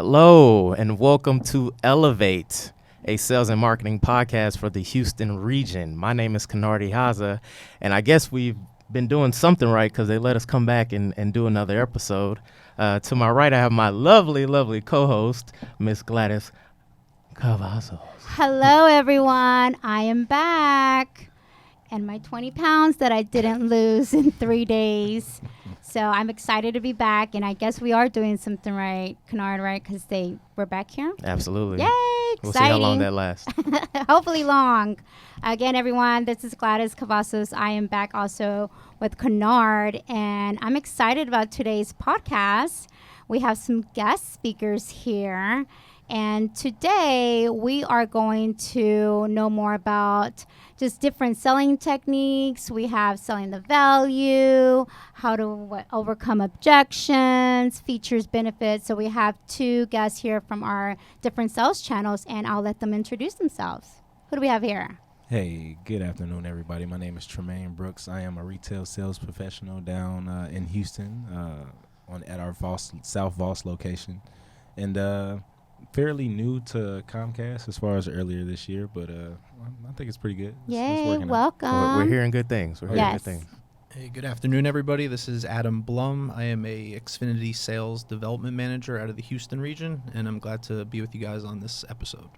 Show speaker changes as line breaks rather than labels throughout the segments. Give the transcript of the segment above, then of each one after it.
Hello, and welcome to Elevate, a sales and marketing podcast for the Houston region. My name is Kenard Ihaza, and I guess we've been doing something right because they let us come back and do another episode. To my right, I have my lovely co-host, Miss Gladis Cavazos.
Hello, everyone. I am back. And my 20 pounds that I didn't lose in 3 days. So I'm excited to be back. And I guess we are doing something right, Kenard, right? Because we're back here.
Absolutely.
Yay, exciting.
We'll see how long that lasts.
Hopefully long. Again, everyone, this is Gladis Cavazos. I am back also with Kenard. And I'm excited about today's podcast. We have some guest speakers here. And today we are going to know more about just different selling techniques. We have selling the value, how to overcome objections, features, benefits. So we have two guests here from our different sales channels, and I'll let them introduce themselves. Who do we have here?
Hey, good afternoon, everybody. My name is Tremayne Brooks. I am a retail sales professional down in Houston at our South Voss location. And fairly new to Comcast as far as earlier this year, but I think it's pretty good.
Yay, welcome.
We're hearing good things.
Hey, good afternoon, everybody. This is Adam Blum. I am a Xfinity Sales Development Manager out of the Houston region, and I'm glad to be with you guys on this episode.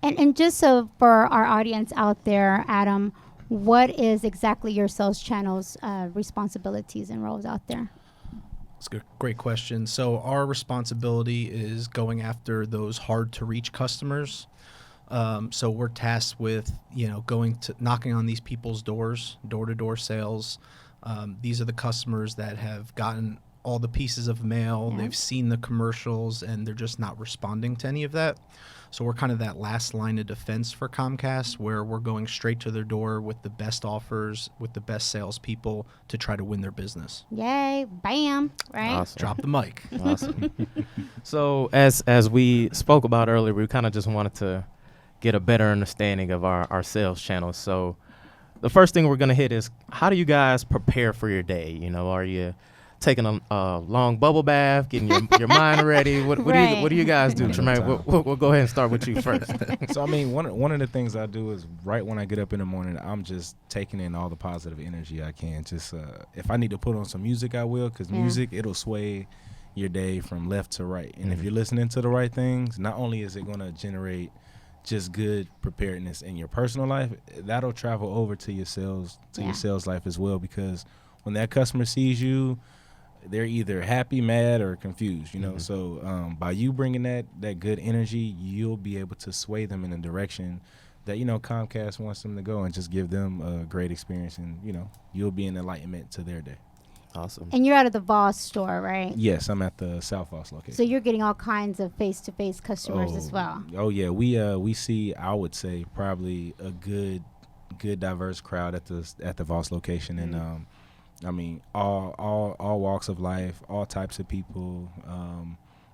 And just so for our audience out there, Adam, what is exactly your sales channel's responsibilities and roles out there?
That's a great question. So our responsibility is going after those hard to reach customers. So we're tasked with, knocking on these people's doors, door-to-door sales. These are the customers that have gotten all the pieces of mail. Yeah. They've seen the commercials and they're just not responding to any of that. So we're kind of that last line of defense for Comcast, where we're going straight to their door with the best offers, with the best salespeople to try to win their business.
Yay, bam, right?
Awesome.
Drop the mic.
Awesome. So as we spoke about earlier, we kind of just wanted to get a better understanding of our sales channels. So the first thing we're going to hit is, how do you guys prepare for your day? Are you taking a long bubble bath, getting your mind ready? What do you guys do, Tremayne? We'll go ahead and start with you first.
So, I mean, one of the things I do is right when I get up in the morning, I'm just taking in all the positive energy I can. Just if I need to put on some music, I will, because music, it'll sway your day from left to right. And if you're listening to the right things, not only is it going to generate just good preparedness in your personal life, that'll travel over to your sales life as well, because when that customer sees you, they're either happy, mad, or confused, So by you bringing that good energy, you'll be able to sway them in a direction that, Comcast wants them to go, and just give them a great experience, and, you'll be an enlightenment to their day.
Awesome.
And you're out of the Voss store, right?
Yes, I'm at the South Voss location.
So you're getting all kinds of face-to-face customers as well.
Oh, yeah. We see, I would say, probably a good diverse crowd at the Voss location. Mm-hmm. And I mean, all walks of life, all types of people,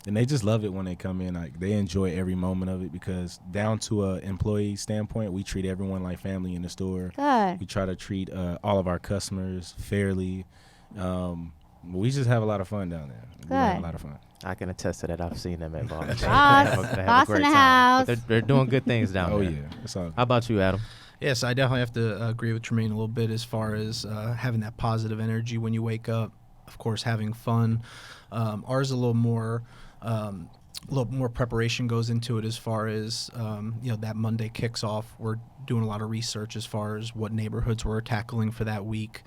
and they just love it when they come in. Like, they enjoy every moment of it, because down to a employee standpoint, we treat everyone like family in the store.
Good.
We try to treat all of our customers fairly. We just have a lot of fun down there.
Good.
We have a lot of fun.
I can attest to that. I've seen them at Voss.
Voss in the house.
But they're doing good things down there.
Oh, yeah.
How about you, Adam?
Yes, I definitely have to agree with Tremayne a little bit as far as having that positive energy when you wake up. Of course, having fun. Ours a little more preparation goes into it as far as that Monday kicks off. We're doing a lot of research as far as what neighborhoods we're tackling for that week,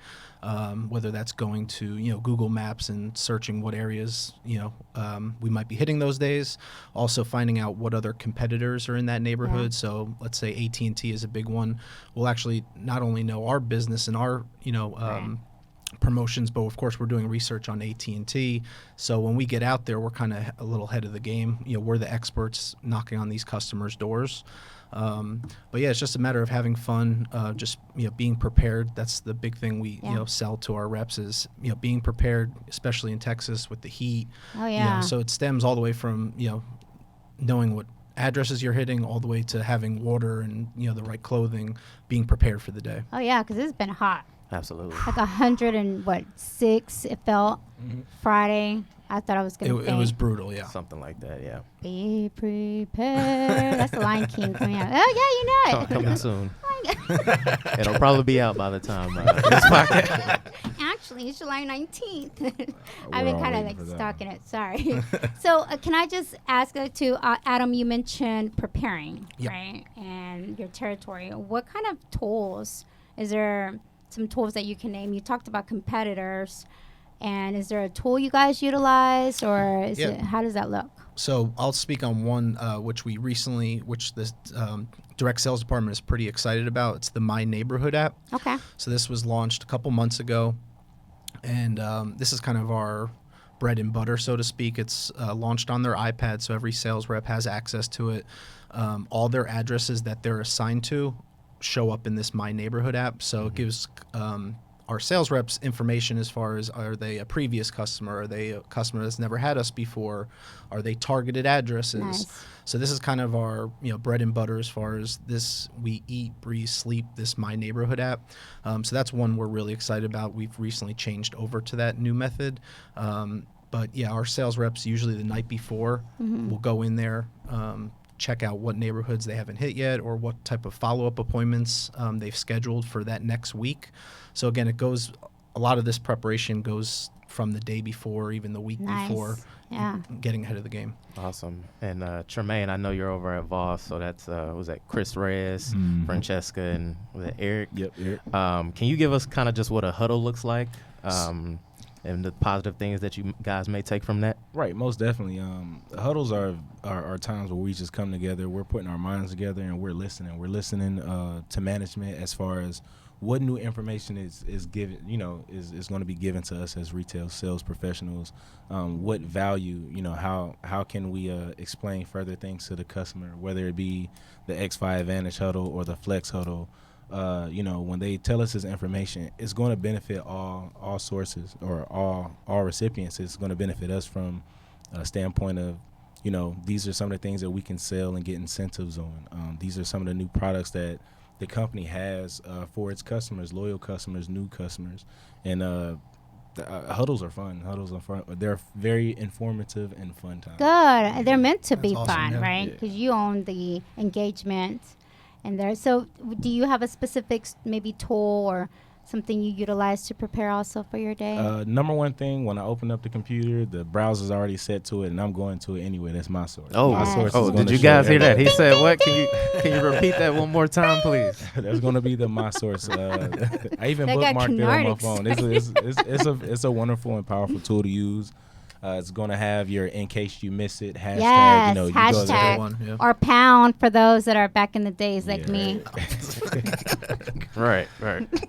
whether that's going to Google Maps and searching what areas we might be hitting those days. Also finding out what other competitors are in that neighborhood. Yeah. So let's say AT&T is a big one. We'll actually not only know our business and our promotions, but of course we're doing research on AT&T. So when we get out there, we're kind of a little ahead of the game. We're the experts knocking on these customers' doors. But yeah, it's just a matter of having fun, just being prepared. That's the big thing we sell to our reps is being prepared, especially in Texas with the heat.
Oh yeah.
So it stems all the way from knowing what addresses you're hitting, all the way to having water and the right clothing, being prepared for the day.
Oh yeah, because it's been hot.
Absolutely.
Like 106 it felt Friday. I thought I was going to faint.
It was brutal, yeah.
Something like that, yeah.
Be prepared. That's the Lion King coming out. Oh, yeah, you know it.
Coming soon. It'll probably be out by the time this podcast.
Actually, it's July 19th.
We're
I've been
all
kind of
waiting
like
for that
stalking it. Sorry. So can I just ask Adam, you mentioned preparing,
Yep.
right? And your territory. What kind of tools? Is there some tools that you can name? You talked about competitors. And is there a tool you guys utilize, or is it, how does that look?
So I'll speak on one which the direct sales department is pretty excited about. It's the My Neighborhood app.
Okay.
So this was launched a couple months ago, and this is kind of our bread and butter, so to speak. It's launched on their iPad, so every sales rep has access to it. All their addresses that they're assigned to show up in this My Neighborhood app, so it gives our sales reps information as far as, are they a previous customer? Are they a customer that's never had us before? Are they targeted addresses?
Nice.
So this is kind of our bread and butter as far as this. We eat, breathe, sleep this My Neighborhood app. So that's one we're really excited about. We've recently changed over to that new method. But yeah, our sales reps usually the night before will go in there, check out what neighborhoods they haven't hit yet, or what type of follow-up appointments they've scheduled for that next week. So again, a lot of this preparation goes from the day before, even the week before, getting ahead of the game.
Awesome. And Tremayne, I know you're over at Voss, so that's was that Chris Reyes, Francesca, and was that Eric?
Yep, Eric.
Can you give us kind of just what a huddle looks like, and the positive things that you guys may take from that?
Right, most definitely. The huddles are times where we just come together. We're putting our minds together and we're listening. We're listening to management as far as what new information is given, is going to be given to us as retail sales professionals. What value, how can we explain further things to the customer, whether it be the X5 Advantage huddle or the Flex huddle. When they tell us this information, it's going to benefit all sources or all recipients. It's going to benefit us from a standpoint of, these are some of the things that we can sell and get incentives on. These are some of the new products that the company has for its customers, loyal customers, new customers. And huddles are fun. They're very informative and fun times.
Good. They're meant to be
awesome,
fun,
yeah.
right? Because you own the engagement in there. So do you have a specific maybe tool or something you utilize to prepare also for your day?
Number one thing, when I open up the computer, the browser's already set to it, and I'm going to it anyway. That's my source. My source is
did
gonna
you
show
guys hear that?
everything.
He said, "What? Can you repeat that one more time, please?"
That's going to be my source. I even
They got
bookmarked it on my
Kenard
phone. It's a wonderful and powerful tool to use. It's going to have your in case you miss it hashtag.
Yes,
You go there.
hashtag.
One, yeah.
Or pound for those that are back in the days like
Yeah.
me.
Right.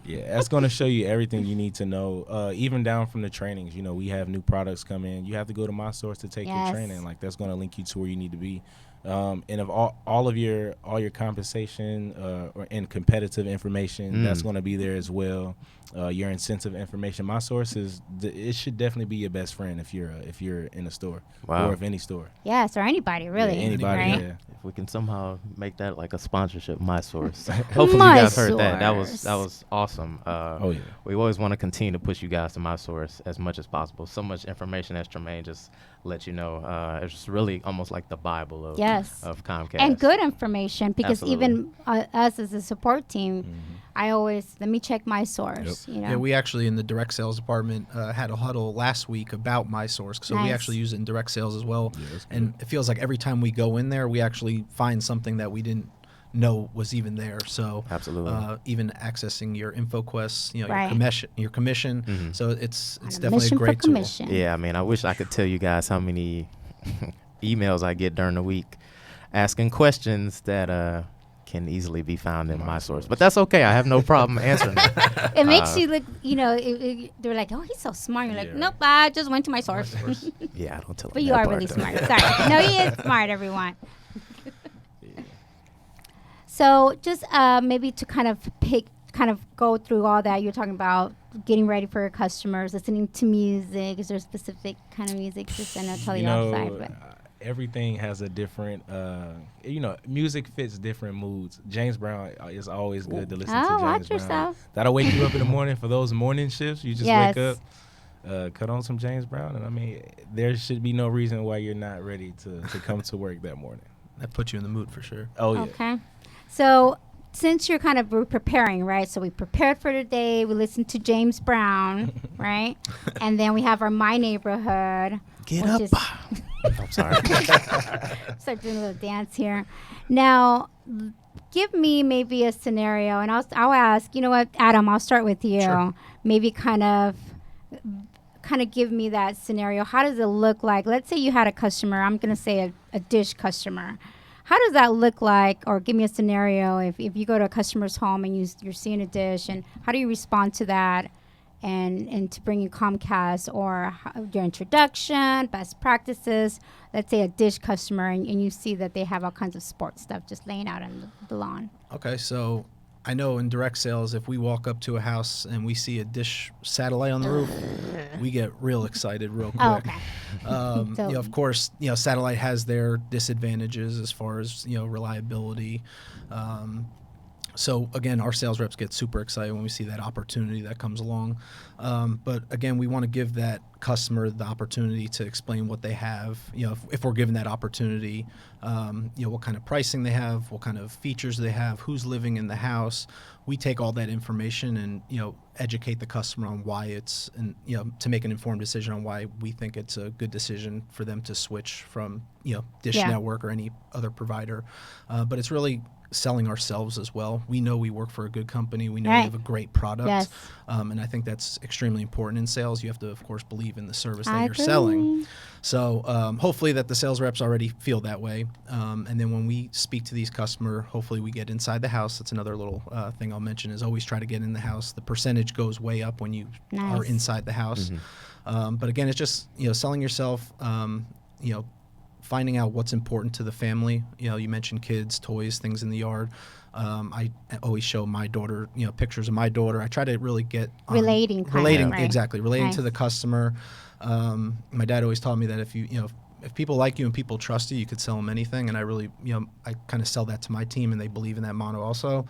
Yeah, that's going to show you everything you need to know, even down from the trainings. We have new products come in. You have to go to my source to take your training. Like, that's going to link you to where you need to be. And of all your compensation and competitive information, that's going to be there as well. Your incentive information. My source it should definitely be your best friend if you're in a store or if any store.
Yes, or anybody really.
Yeah, anybody.
Right?
Yeah.
If we can somehow make that like a sponsorship, my source. Hopefully you guys heard that.
source.
That was awesome.
Oh yeah.
We always want to continue to push you guys to my source as much as possible. So much information as Tremayne just let you know. It's just really almost like the Bible of Comcast.
And good information, because
Absolutely.
even us as a support team, I always, let me check my source.
Yeah, we actually in the direct sales department had a huddle last week about my source. So we
Nice.
actually use it in direct sales as well.
Yeah, that's good.
And it feels like every time we go in there, we actually find something that we didn't know was even there. So
Absolutely.
even accessing your InfoQuest,
Right.
your commission. So it's
On a
definitely a
mission
great
for
tool.
commission.
Yeah, I mean, I wish I could tell you guys how many emails I get during the week asking questions that can easily be found in my source. But that's okay. I have no problem answering that.
It makes you look, they're like, oh, he's so smart. You're like,
Yeah.
nope, I just went to my source.
Yeah, I don't tell
But
them
you
that
are
part,
really
though.
smart. Sorry. No, he is smart, everyone. So just maybe to kind of go through all that, you're talking about getting ready for your customers, listening to music. Is there a specific kind of music? Just I know tell you outside, but
everything has a different, music fits different moods. James Brown is always good to listen to. James
watch
Brown.
yourself.
That'll wake you up in the morning for those morning shifts. You just
Yes.
wake up, cut on some James Brown, and I mean, there should be no reason why you're not ready to come to work that morning.
That puts you in the mood for sure.
Oh yeah.
Okay. So since you're kind of preparing, right? So we prepared for the day. We listened to James Brown, right? And then we have our My Neighborhood.
Get up.
I'm sorry.
Start doing a little dance here. Now, give me maybe a scenario, and I'll ask. You know what, Adam? I'll start with you.
Sure.
Maybe kind of give me that scenario. How does it look like? Let's say you had a customer. I'm going to say a dish customer. How does that look like? Or give me a scenario if you go to a customer's home and you're seeing a dish, and how do you respond to that? And to bring in Comcast or your introduction, best practices. Let's say a dish customer and you see that they have all kinds of sports stuff just laying out on the lawn.
Okay, so I know in direct sales, if we walk up to a house and we see a dish satellite on the roof, we get real excited real quick.
Oh, okay. So-
Of course, satellite has their disadvantages as far as, reliability. So again, our sales reps get super excited when we see that opportunity that comes along. But again, we want to give that customer the opportunity to explain what they have. If we're given that opportunity, what kind of pricing they have, what kind of features they have, who's living in the house. We take all that information and educate the customer on why it's, and to make an informed decision on why we think it's a good decision for them to switch from Dish Network or any other provider. But it's really selling ourselves as well. We know we work for a good company. We know we have a great product.
Yes.
And I think that's extremely important in sales. You have to, of course, believe in the service that you're selling. So hopefully that the sales reps already feel that way. And then when we speak to these customers, hopefully we get inside the house. That's another little thing I'll mention is always try to get in the house. The percentage goes way up when you are inside the house. But again, it's just, selling yourself, finding out what's important to the family. You mentioned kids, toys, things in the yard. I always show my daughter, pictures of my daughter. I try to really get
relating
exactly, relating to the customer. My dad always taught me that if people like you and people trust you, you could sell them anything. And I really, I kind of sell that to my team, and they believe in that motto also.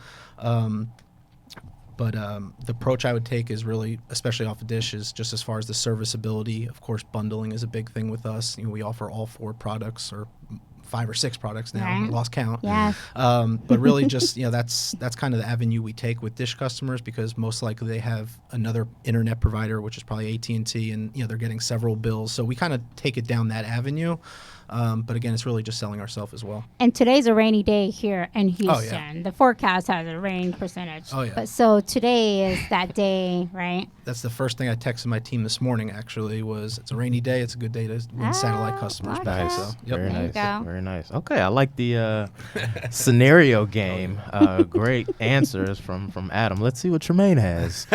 But the approach I would take is really, especially off of Dish, is just as far as the serviceability. Of course, bundling is a big thing with us. We offer all 4 products or 5 or 6 products now.
Right.
Lost count.
Yes.
But really just, that's kind of the avenue we take with Dish customers, because most likely they have another internet provider, which is probably AT&T, and, they're getting several bills. So we kind of take it down that avenue. But again, it's really just selling ourselves as well.
And today's a rainy day here in Houston.
Oh, yeah.
The forecast has a rain percentage.
Oh, yeah.
But so today is that day, right?
That's the first thing I texted my team this morning, actually, was it's a rainy day. It's a good day to win satellite customers back.
Nice.
So,
Very
There you
nice.
go.
Very nice. Okay, I like the scenario game. Great answers from Adam. Let's see what Tremayne has.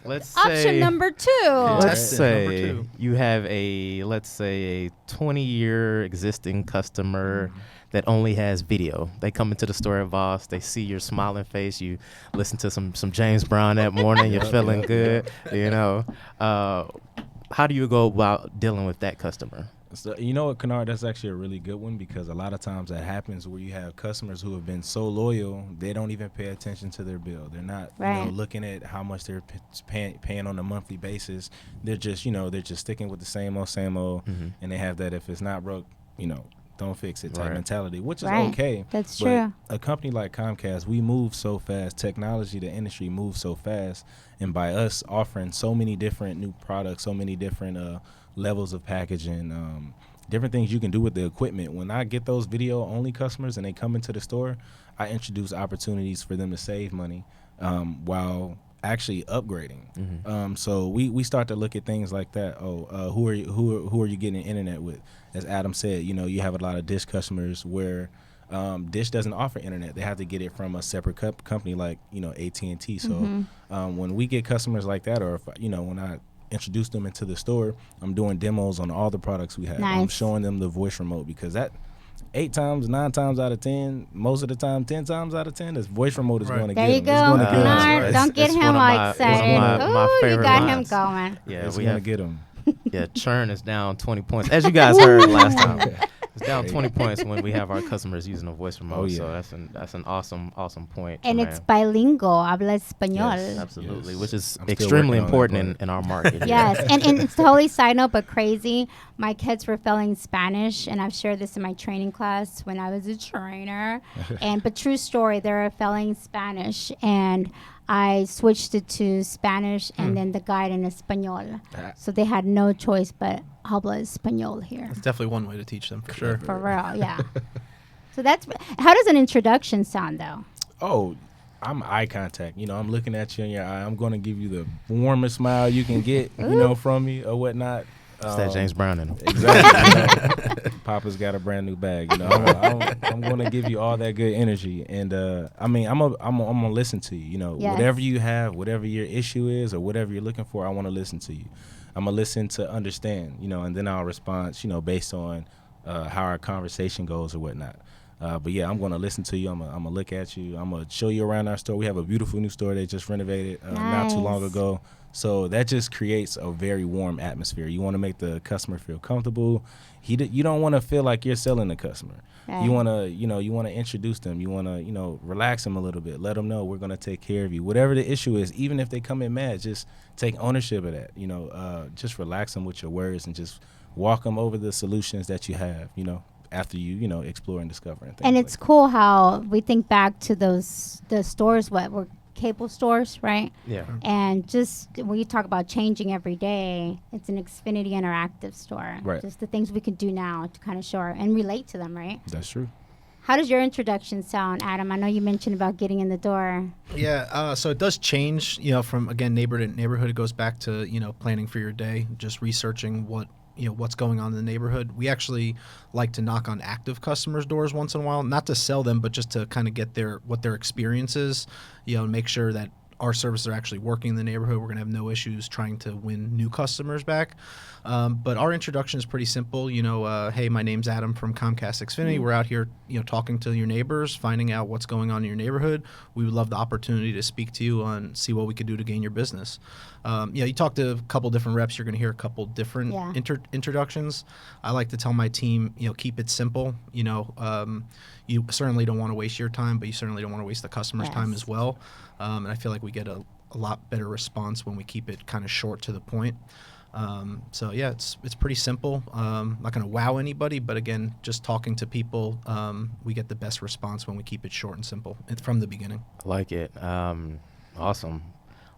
Let's say
Option number 2.
Let's
Contestant number
say
2.
you have a 20-year existing customer that only has video. They come into the store at Voss. They see your smiling face. You listen to some James Brown that morning. You're feeling good. How do you go about dealing with that customer?
So, you know what, Kenard, that's actually a really good one, because a lot of times that happens where you have customers who have been so loyal, they don't even pay attention to their bill. They're not looking at how much they're paying on a monthly basis. They're just, they're just sticking with the same old, and they have that if it's not broke, don't fix it type mentality, which is okay.
That's
but
true.
A company like Comcast, we move so fast. Technology, the industry moves so fast. And by us offering so many different new products, so many different levels of packaging, different things you can do with the equipment. When I get those video-only customers and they come into the store, I introduce opportunities for them to save money while actually upgrading. So we start to look at things like that. Who are you getting internet with? As Adam said, you have a lot of Dish customers where Dish doesn't offer internet. They have to get it from a separate company like AT&T. So when we get customers like that, or if, when I introduce them into the store, I'm doing demos on all the products we have.
Nice.
I'm showing them the voice remote, because that 8 times, 9 times out of 10, most of the time, 10 times out of 10, this voice remote is going to
There
get
you
them.
go.
It's going to get them.
Don't get
It's
him
one of
all
my-
excited.
one of my
Ooh, you
favorite
got
lines.
him going.
Yeah,
It's
we
going to
have
get them.
Yeah, churn is down 20 points. As you guys heard last time, it's down 20 points when we have our customers using the voice remote.
Oh, yeah.
So that's an awesome point.
And
Tremayne.
it's bilingual, habla español.
Yes, absolutely,
Yes.
which is
I'm still
extremely
working on that
important
part.
in our market.
Yes, and it's totally side note, but crazy. My kids were failing Spanish, and I've shared this in my training class when I was a trainer. But true story, they were failing Spanish, and I switched it to Spanish and then the guide in Espanol. So they had no choice but habla español here.
It's definitely one way to teach them for sure.
For real, yeah. So that's how does an introduction sound though?
Oh, I'm eye contact. You know, I'm looking at you in your eye. I'm going to give you the warmest smile you can get, you know, from me or whatnot.
It's that James Brown in him.
Exactly. Papa's got a brand new bag. You know, I'm going to give you all that good energy, and I mean, I'm gonna listen to you. You know,
Yes.
whatever you have, whatever your issue is, or whatever you're looking for, I want to listen to you. I'm gonna listen to understand. You know, and then I'll respond. You know, based on how our conversation goes or whatnot. But yeah, I'm gonna listen to you. I'm gonna look at you. I'm gonna show you around our store. We have a beautiful new store they just renovated not too long
Nice.
ago. So that just creates a very warm atmosphere. You want to make the customer feel comfortable. You don't want to feel like you're selling the customer.
Right.
You want to introduce them. You want to, relax them a little bit. Let them know we're going to take care of you. Whatever the issue is, even if they come in mad, just take ownership of that. Just relax them with your words and just walk them over the solutions that you have, after you, explore and discover and things
And
like
it's
that.
cool how we think back to the stores what were cable stores, right?
Yeah.
And just when you talk about changing every day, it's an Xfinity interactive store.
Right.
Just the things we can do now to kind of show and relate to them, right?
That's true.
How does your introduction sound, Adam? I know you mentioned about getting in the door.
Yeah, so it does change, from again neighborhood to neighborhood. It goes back to planning for your day, just researching what's going on in the neighborhood. We actually like to knock on active customers' doors once in a while, not to sell them, but just to kind of get what their experience is, and make sure that our services are actually working in the neighborhood. We're gonna have no issues trying to win new customers back. But our introduction is pretty simple. Hey, my name's Adam from Comcast Xfinity. We're out here, talking to your neighbors, finding out what's going on in your neighborhood. We would love the opportunity to speak to you and see what we could do to gain your business. You talk to a couple different reps, you're going to hear a couple different introductions. I like to tell my team, keep it simple. You certainly don't want to waste your time, but you certainly don't want to waste the customer's time as well. And I feel like we get a lot better response when we keep it kind of short to the point. So yeah, it's pretty simple. Not going to wow anybody, but again, just talking to people, we get the best response when we keep it short and simple from the beginning.
I like it. Awesome.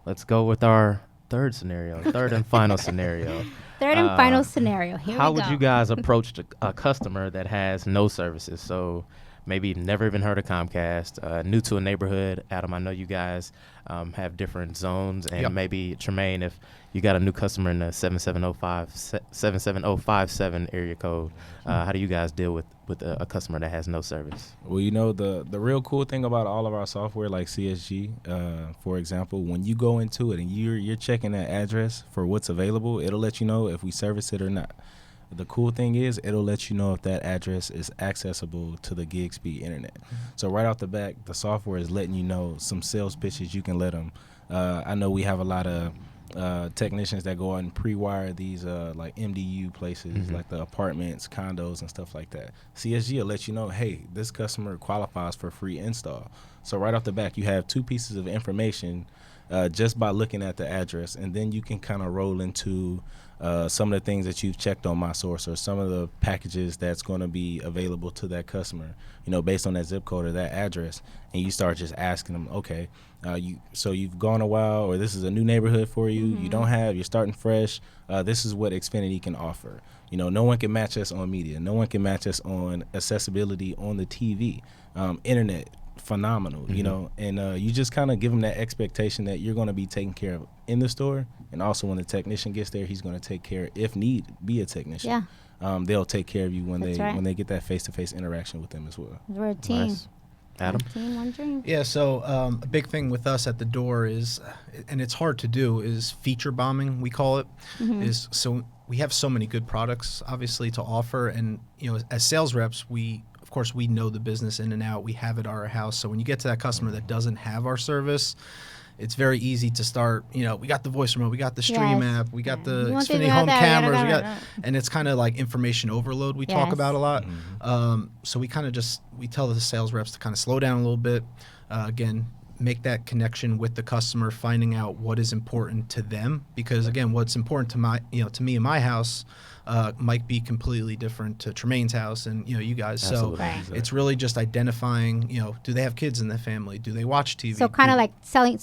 Let's go with our third and final scenario.
Third and final scenario. Here we go.
How would you guys approach a customer that has no services? So maybe never even heard of Comcast, new to a neighborhood. Adam, I know you guys have different zones, and
Yep.
maybe Tremayne, if you got a new customer in the 77057 area code, how do you guys deal with a customer that has no service?
Well, the real cool thing about all of our software, like CSG, for example, when you go into it and you're checking that address for what's available, it'll let you know if we service it or not. The cool thing is it'll let you know if that address is accessible to the gig speed internet. So right off the bat, the software is letting you know some sales pitches you can let them. I know we have a lot of technicians that go out and pre-wire these like MDU places, like the apartments, condos, and stuff like that. CSG will let you know, hey, this customer qualifies for free install. So right off the bat, you have two pieces of information just by looking at the address, and then you can kind of roll into some of the things that you've checked on My Source, or some of the packages that's going to be available to that customer, based on that zip code or that address. And you start just asking them, okay, you've gone a while, or this is a new neighborhood for you. You're starting fresh. This is what Xfinity can offer. No one can match us on media. No one can match us on accessibility on the TV, internet. Phenomenal, and you just kind of give them that expectation that you're going to be taken care of in the store, and also when the technician gets there, he's going to take care, if need be, a technician.
Yeah.
They'll take care of you when
That's right.
when they get that face-to-face interaction with them as well.
We're a team.
Nice. Adam?
One team, one dream.
Yeah, so a big thing with us at the door is, and it's hard to do, is feature bombing, we call it. Is so we have so many good products, obviously, to offer, and as sales reps, of course, we know the business in and out. We have it at our house. So when you get to that customer that doesn't have our service, it's very easy to start, we got the voice remote, we got the Stream
Yes.
app, we got the
You want to
Xfinity
do
home
that,
cameras,
yeah.
and it's kind of like information overload we talk
Yes.
about a lot. So we kind of we tell the sales reps to kind of slow down a little bit. Again, make that connection with the customer, finding out what is important to them, because again, what's important to me in my house might be completely different to Tremayne's house and you guys.
Absolutely.
So
Right.
it's really just identifying, do they have kids in the family? Do they watch TV?
So kind of like selling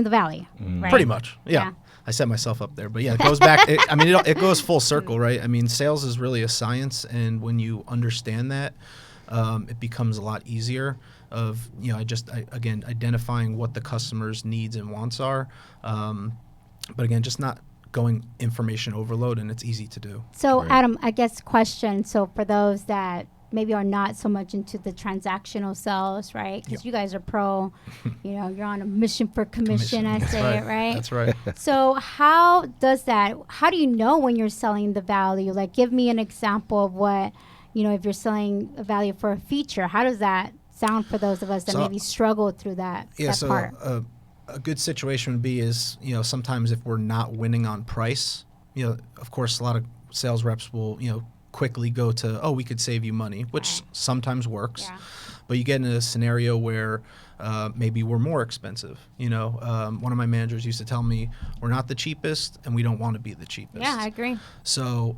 the value, right?
Pretty much, yeah.
Yeah.
I set myself up there, but yeah, it goes back. It goes full circle, right? I mean, sales is really a science, and when you understand that, it becomes a lot easier. Again, identifying what the customer's needs and wants are, but again, just not going information overload, and it's easy to do.
So
Right.
Adam, I guess question. So for those that maybe are not so much into the transactional sales, right? Because you guys are pro, you're on a mission for commission. I
That's
say
right.
it right.
That's right.
So how do you know when you're selling the value? Like, give me an example of what, if you're selling a value for a feature, how does that sound for those of us that
So-
maybe struggle through that,
Yeah,
that
so
part?
a good situation would be is, sometimes if we're not winning on price, of course, a lot of sales reps will, quickly go to, oh, we could save you money, which sometimes works.
Yeah.
But you get in a scenario where maybe we're more expensive. One of my managers used to tell me, we're not the cheapest and we don't want to be the cheapest.
Yeah, I agree.
So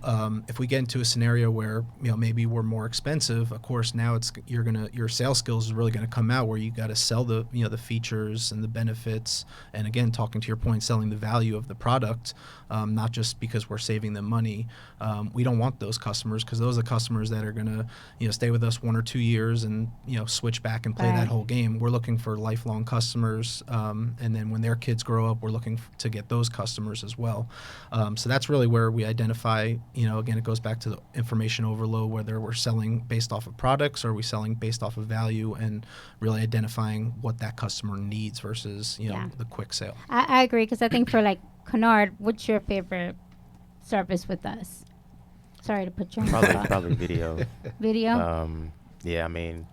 if we get into a scenario where maybe we're more expensive, of course now your sales skills is really gonna come out where you got to sell the the features and the benefits, and again, talking to your point, selling the value of the product, not just because we're saving them money. We don't want those customers, because those are the customers that are gonna stay with us 1 or 2 years and switch back and play
Right.
that whole game. We're looking for lifelong customers, and then when their kids grow up, we're looking to get those customers as well. So that's really where we identify, again, it goes back to the information overload, whether we're selling based off of products or we selling based off of value, and really identifying what that customer needs versus,
Yeah.
the quick sale.
I agree, because I think for like Kenard, what's your favorite service with us? Sorry to put you on the spot.
Probably video.
Video?
Yeah, I mean,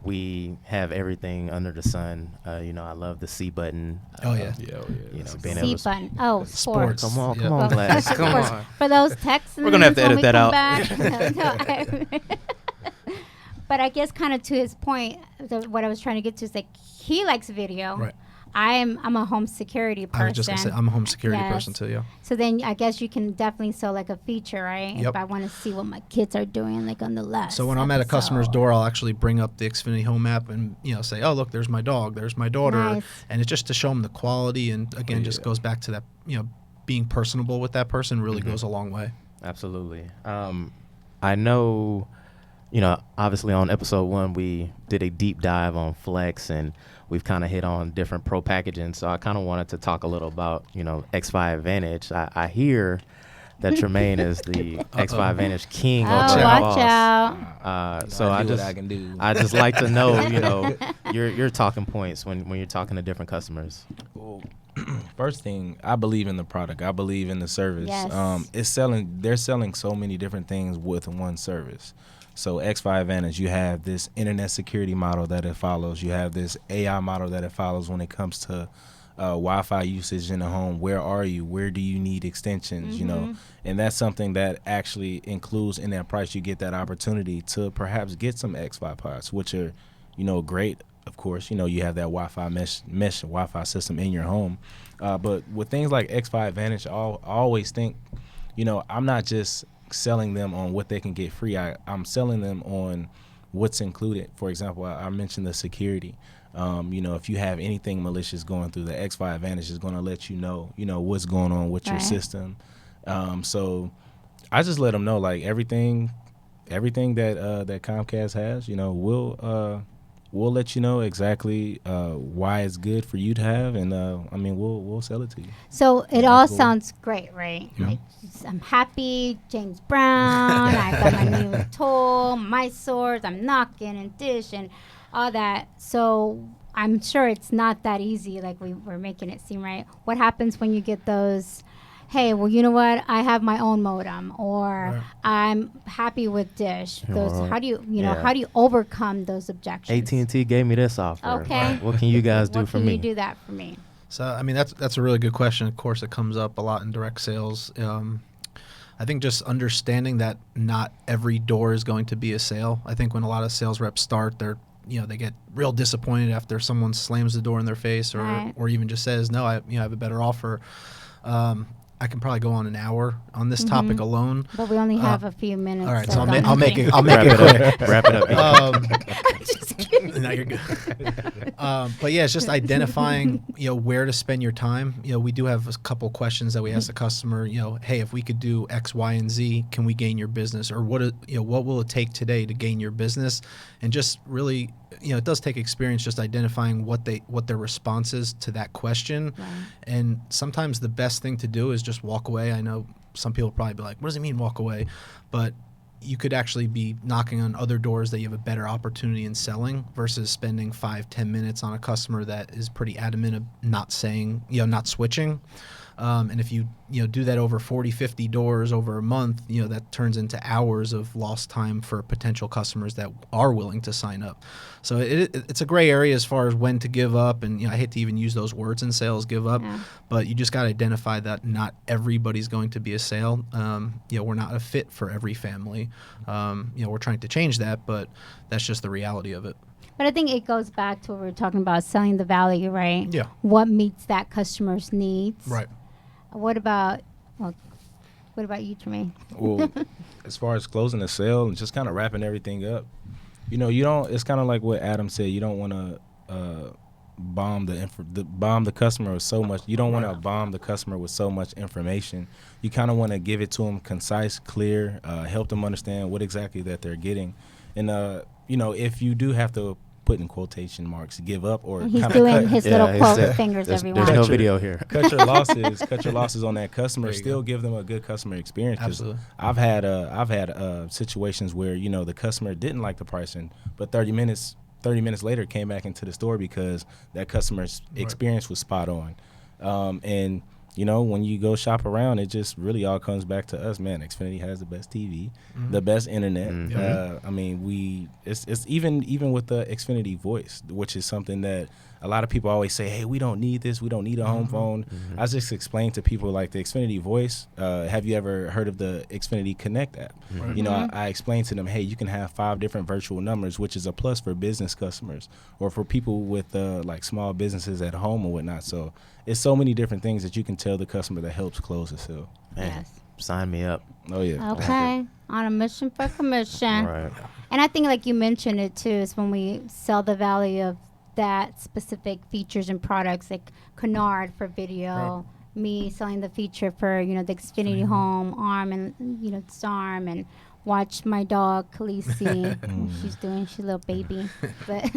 we have everything under the sun. I love the C button.
Oh, yeah.
Being able
C
to
button. Oh, sports.
Come on,
Yeah.
come on, Gladys. Come
Sports.
on.
For those Texans,
We're gonna have to
when
edit
we
that
come
out.
back. But I guess kind of to his point, what I was trying to get to is like he likes video.
Right.
I'm a home security person.
I was just going to say, I'm a home security
Yes.
person too, yeah.
So then I guess you can definitely sell like a feature, right?
Yep.
If I want to see what my kids are doing, like on the left.
So when I'm at a customer's door, I'll actually bring up the Xfinity Home app and say, "Oh, look, there's my dog, there's my daughter,"
Nice.
and it's just to show them the quality. And again, just goes back to that, being personable with that person really goes a long way.
Absolutely. I know, obviously on episode 1, we did a deep dive on Flex, and we've kind of hit on different pro packaging. So I kind of wanted to talk a little about, X5 Advantage. I hear that Tremayne is the X5 Advantage king
Oh,
over at
watch
Boss.
out.
So I
do what
just
I can do.
I just like to know, your talking points when you're talking to different customers.
Well, first thing, I believe in the product. I believe in the service.
Yes.
They're selling so many different things with one service. So X5 Advantage, you have this internet security model that it follows. You have this AI model that it follows when it comes to Wi-Fi usage in the home. Where are you? Where do you need extensions? And that's something that actually includes in that price. You get that opportunity to perhaps get some X5 pods, which are, great. Of course, you have that Wi-Fi mesh Wi-Fi system in your home. But with things like X5 Advantage, I always think, I'm not just selling them on what they can get free. I'm selling them on what's included. For example, I mentioned the security. If you have anything malicious going through, the X5 Advantage is going to let you know, what's going on with your system. So I just let them know, like, everything that Comcast has, we'll let you know exactly why it's good for you to have, and we'll sell it to you.
So it all sounds great, right?
Yeah.
Like, I'm happy, James Brown, I got my new tool, my source, I'm knocking and dish and all that. So I'm sure it's not that easy like we're making it seem, right? What happens when you get those, hey, well, you know what? I have my own modem, or I'm happy with Dish. Those, how do you overcome those objections?
AT&T gave me this offer.
Okay.
What can you guys do
What
for
can
me?
you do that for me?
So, I mean, that's a really good question. Of course, it comes up a lot in direct sales. I think just understanding that not every door is going to be a sale. I think when a lot of sales reps start, they get real disappointed after someone slams the door in their face, or even just says, "No, I have a better offer." I can probably go on an hour on this topic alone,
but we only have a few minutes.
All right,
so
so I'll make it quick.
Wrap it up.
I'm just kidding.
No, you're good. But yeah, it's just identifying, where to spend your time. We do have a couple questions that we ask the customer. Hey, if we could do X, Y, and Z, can we gain your business? Or what will it take today to gain your business? And just really, it does take experience just identifying what their response is to that question.
Right.
And sometimes the best thing to do is just walk away. I know some people probably be like, "What does it mean walk away?" But you could actually be knocking on other doors that you have a better opportunity in selling versus spending 5-10 minutes on a customer that is pretty adamant of not switching. And if you do that over 40-50 doors over a month, that turns into hours of lost time for potential customers that are willing to sign up. So it's a gray area as far as when to give up. And I hate to even use those words in sales, give up, but you just got to identify that not everybody's going to be a sale. We're not a fit for every family. We're trying to change that, but that's just the reality of it.
But I think it goes back to what we were talking about, selling the value, right?
Yeah.
What meets that customer's needs?
Right.
What about you, Tremayne?
Well, as far as closing the sale and just kind of wrapping everything up, you don't. It's kind of like what Adam said. You don't want to bomb the customer with so much. You don't want to bomb the customer with so much information. You kind of want to give it to them concise, clear, help them understand what exactly that they're getting, and if you do have to put in quotation marks, give up, or
he's doing his little quote fingers, everyone.
There's no video here.
Cut your losses on that customer. Still give them a good customer experience.
Absolutely.
I've had situations where the customer didn't like the pricing, but 30 minutes later came back into the store because that customer's experience was spot on. And when you go shop around, it just really all comes back to us, man. Xfinity has the best TV, the best internet. It's even with the Xfinity voice, which is something that a lot of people always say, hey, we don't need this. We don't need a home phone. I just explained to people like the Xfinity voice. Have you ever heard of the Xfinity Connect app? I explained to them, hey, you can have 5 different virtual numbers, which is a plus for business customers or for people with like small businesses at home or whatnot. So it's so many different things that you can tell the customer that helps close the sale.
Man, sign me up.
Oh, yeah.
Okay. On a mission for commission.
Right.
And I think like you mentioned it too, is when we sell the value of that specific features and products, like Kenard for video, me selling the feature for, the Xfinity Home, ARM and, SARM, and watch my dog, Khaleesi. She's a little baby. But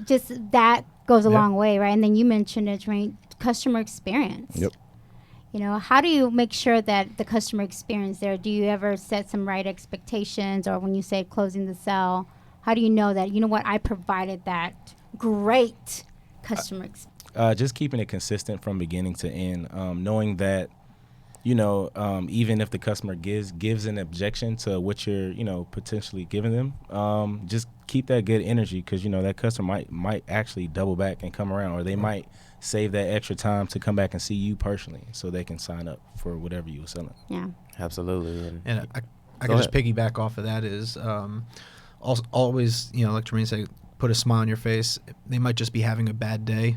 just that goes a long way, right? And then you mentioned it, right? Customer experience.
Yep.
How do you make sure that the customer experience there, do you ever set some right expectations, or when you say closing the sale, how do you know that, I provided that great customer experience?
Just keeping it consistent from beginning to end, knowing that, even if the customer gives an objection to what you're, potentially giving them, just keep that good energy because, that customer might actually double back and come around, or they might save that extra time to come back and see you personally so they can sign up for whatever you were selling.
Yeah.
Absolutely.
And I can just piggyback off of that is always, like Tremayne said, put a smile on your face. They might just be having a bad day,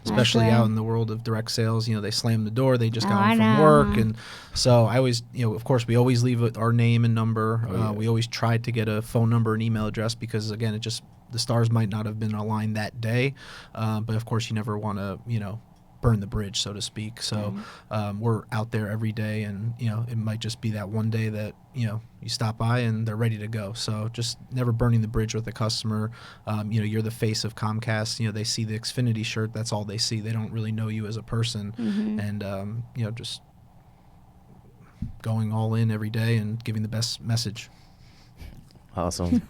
especially out in the world of direct sales. They slam the door, they just got home from work. And so I always, of course, we always leave our name and number. We always try to get a phone number and email address because, again, the stars might not have been aligned that day. But, of course, you never want to, burn the bridge, so to speak. So we're out there every day, and it might just be that one day that you stop by and they're ready to go. So just never burning the bridge with the customer. You're the face of Comcast. They see the Xfinity shirt, that's all they see. They don't really know you as a person. And just going all in every day and giving the best message.
Awesome.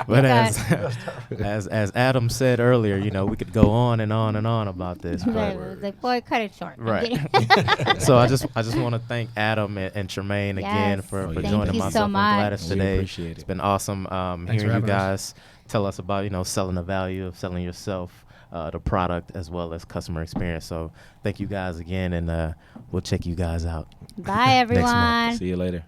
But as Adam said earlier, we could go on and on and on about this.
Like, boy, cut it short.
Right. So I just want to thank Adam and Tremayne again for joining myself and Gladys today.
Appreciate it.
It's been awesome
Thanks
hearing you guys tell us about, selling the value of selling yourself, the product, as well as customer experience. So thank you guys again, and we'll check you guys out
Bye, everyone.
See you later.